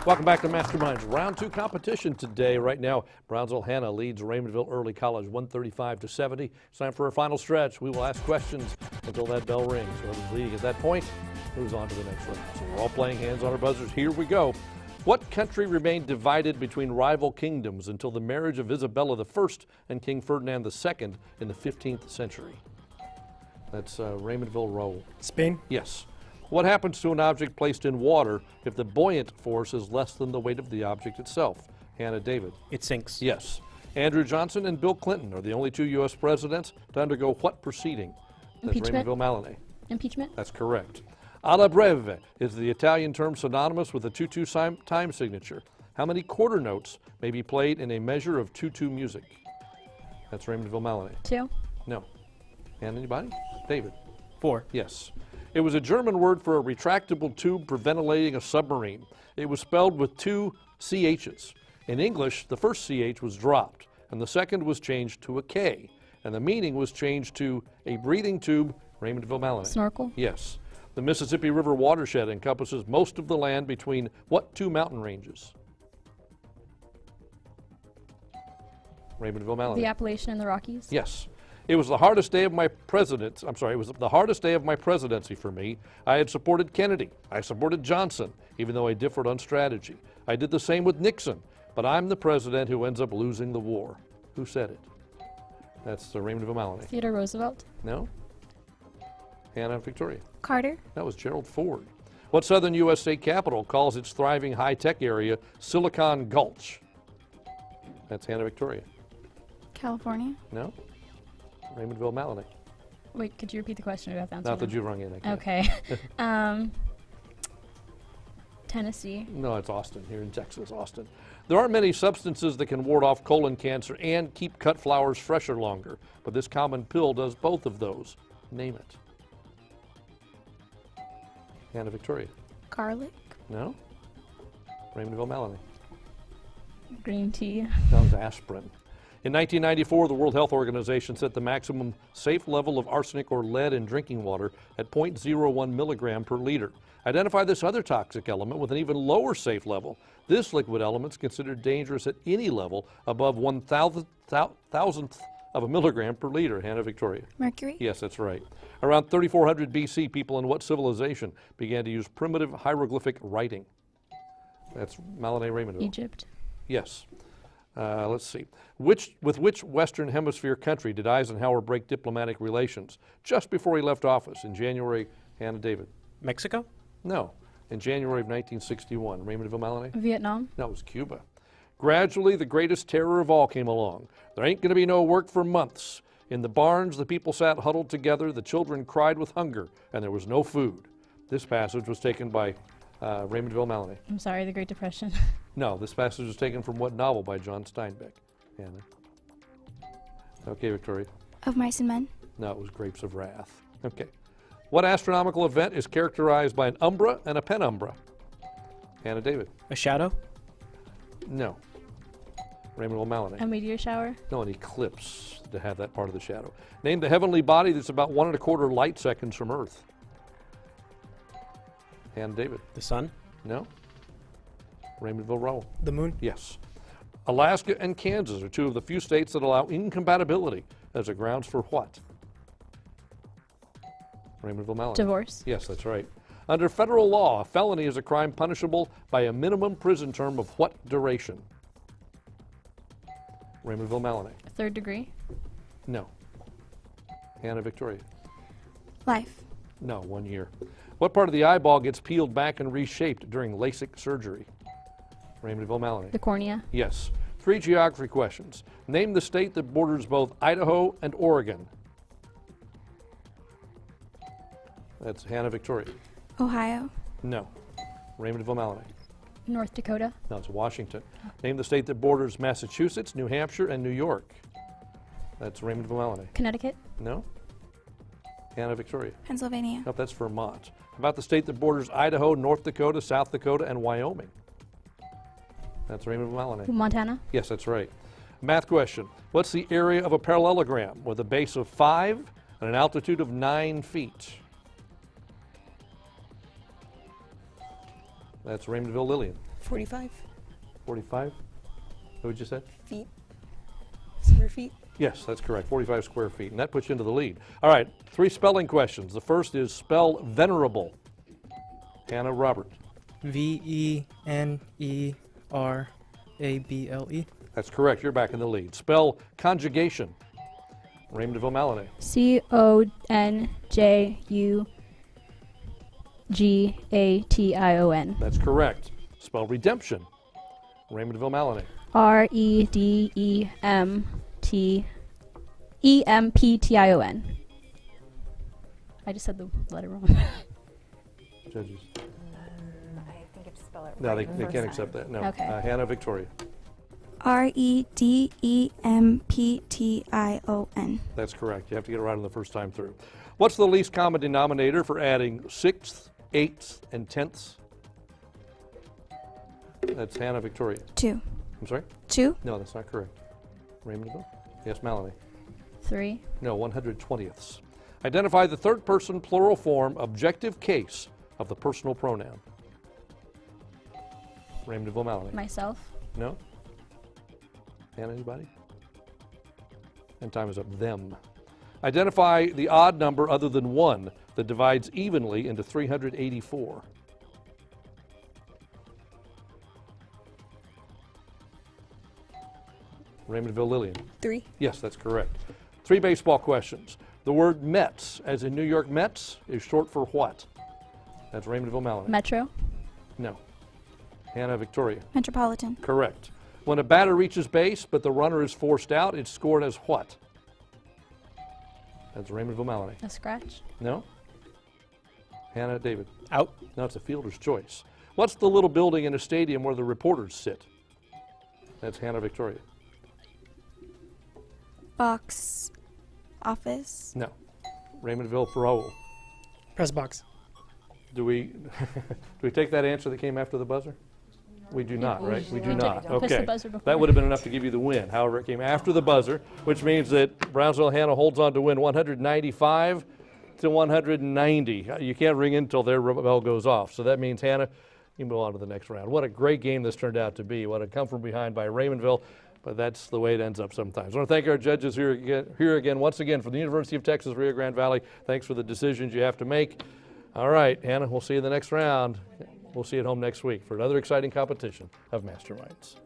Welcome back to Masterminds. Round 2 competition today. Right now, Brownsville Hanna leads Raymondville Early College 135-70. It's time for our final stretch. We will ask questions until that bell rings. Whoever's leading at that point moves on to the next round. So we're all playing hands on our buzzers. Here we go. What country remained divided between rival kingdoms until the marriage of Isabella I and King Ferdinand II in the 15th century? That's Raymondville Roll. Spain? Yes. What happens to an object placed in water if the buoyant force is less than the weight of the object itself? Hannah David. It sinks. Yes. Andrew Johnson and Bill Clinton are the only 2 U.S. presidents to undergo what proceeding? That's Impeachment. Raymondville Maloney. Impeachment. That's correct. Alla breve is the Italian term synonymous with a 2/2 time signature. How many quarter notes may be played in a measure of 2/2 music? That's Raymondville Maloney. 2. No. And anybody? David. 4. Yes. It was a German word for a retractable tube for ventilating a submarine. It was spelled with 2 CHs. In English, the first CH was dropped, and the second was changed to a K, and the meaning was changed to a breathing tube, Raymondville Maloney. Snorkel. Yes. The Mississippi River watershed encompasses most of the land between what 2 mountain ranges? Raymondville Maloney. The Appalachian and the Rockies. Yes. It was the hardest day of my presidency. It was the hardest day of my presidency for me. I had supported Kennedy. I supported Johnson, even though I differed on strategy. I did the same with Nixon, but I'm the president who ends up losing the war. Who said it? That's Raymondville Maloney. Theodore Roosevelt. No? Hannah Victoria. Carter. That was Gerald Ford. What southern U.S. state capital calls its thriving high-tech area Silicon Gulch? That's Hannah Victoria. California. No? Raymondville Maloney. Wait, could you repeat the question? I have to answer Not that now. you rung in. I can't. Okay. Tennessee. No, it's Austin, here in Texas, Austin. There aren't many substances that can ward off colon cancer and keep cut flowers fresher longer, but this common pill does both of those. Name it. Hannah Victoria. Garlic. No? Raymondville Maloney. Green tea. That was aspirin. In 1994, the World Health Organization set the maximum safe level of arsenic or lead in drinking water at 0.01 milligram per liter. Identify this other toxic element with an even lower safe level. This liquid element is considered dangerous at any level above 1,000th of a milligram per liter. Hannah Victoria. Mercury. Yes, that's right. Around 3400 BC, people in what civilization began to use primitive hieroglyphic writing? That's Maloney Raymondville. Egypt. Yes. Let's see. With which Western Hemisphere country did Eisenhower break diplomatic relations just before he left office in January? Hannah David. Mexico? No. In January of 1961. Raymondville Maloney? Vietnam. No, it was Cuba. Gradually, the greatest terror of all came along. There ain't going to be no work for months. In the barns, the people sat huddled together. The children cried with hunger, and there was no food. This passage was taken by Raymondville Maloney. I'm sorry, the Great Depression. No, this passage was taken from what novel by John Steinbeck? Hannah. Okay, Victoria. Of Mice and Men. No, it was Grapes of Wrath. Okay. What astronomical event is characterized by an umbra and a penumbra? Hannah David. A shadow? No. Raymondville Maloney. A meteor shower. No, an eclipse to have that part of the shadow. Name the heavenly body that's about 1 1/4 light seconds from Earth. Hannah David. The sun? No. Raymondville Rowell. The moon? Yes. Alaska and Kansas are 2 of the few states that allow incompatibility as a grounds for what? Raymondville Maloney. Divorce. Yes, that's right. Under federal law, a felony is a crime punishable by a minimum prison term of what duration? Raymondville Maloney. 3rd degree. No. Hannah Victoria. Life. No, 1 year. What part of the eyeball gets peeled back and reshaped during LASIK surgery? Raymondville Maloney. The cornea. Yes. 3 geography questions. Name the state that borders both Idaho and Oregon. That's Hannah Victoria. Ohio. No. Raymondville Maloney. North Dakota. No, it's Washington. Name the state that borders Massachusetts, New Hampshire, and New York. That's Raymondville Maloney. Connecticut. No. Hanna Victoria. Pennsylvania. Nope, that's Vermont. How about the state that borders Idaho, North Dakota, South Dakota, and Wyoming? That's Raymondville Maloney. Montana. Yes, that's right. Math question. What's the area of a parallelogram with a base of 5 and an altitude of 9 feet? That's Raymondville Lillian. 45 45? What would you say? feet. Square feet. Yes, that's correct, 45 square feet, and that puts you into the lead. All right, 3 spelling questions. The first is spell venerable. Hanna Robert. Venerable. That's correct, you're back in the lead. Spell conjugation. Raymondville Maloney. CONJUGATION. That's correct. Spell redemption. Raymondville Maloney. REDEMPTION. I just said the letter wrong. Judges. I think you have to spell it No, right they the first can't time. accept that, no. Okay. Hanna Victoria. REDEMPTION. That's correct. You have to get it right on the first time through. What's the least common denominator for adding sixths, eighths, and tenths? That's Hanna Victoria. 2. I'm sorry? 2. No, that's not correct. Raymondville? Yes, Maloney. 3. No, 120ths. Identify the third person plural form objective case of the personal pronoun. Raymondville Maloney. Myself. No? Hanna, anybody? And time is up. Them. Identify the odd number other than 1 that divides evenly into 384. Raymondville Lillian. 3. Yes, that's correct. 3 baseball questions. The word Mets, as in New York Mets, is short for what? That's Raymondville Maloney. Metro. No. Hanna Victoria. Metropolitan. Correct. When a batter reaches base, but the runner is forced out, it's scored as what? That's Raymondville Maloney. A scratch. No? Hanna David. Out. No, it's a fielder's choice. What's the little building in a stadium where the reporters sit? That's Hanna Victoria. Box office. No. Raymondville Raoul. Press box. Do we take that answer that came after the buzzer? We do not, right? We do usually not. don't. Push the Okay. buzzer before. That would have been enough to give you the win. However, it came after the buzzer, which means that Brownsville Hanna holds on to win 195 to 190. You can't ring in until their bell goes off. So that means Hanna, you move on to the next round. What a great game this turned out to be. What a come from behind by Raymondville. But that's the way it ends up sometimes. I want to thank our judges here again, once again, from the University of Texas, Rio Grande Valley. Thanks for the decisions you have to make. All right, Hanna, we'll see you in the next round. We'll see you at home next week for another exciting competition of Masterminds.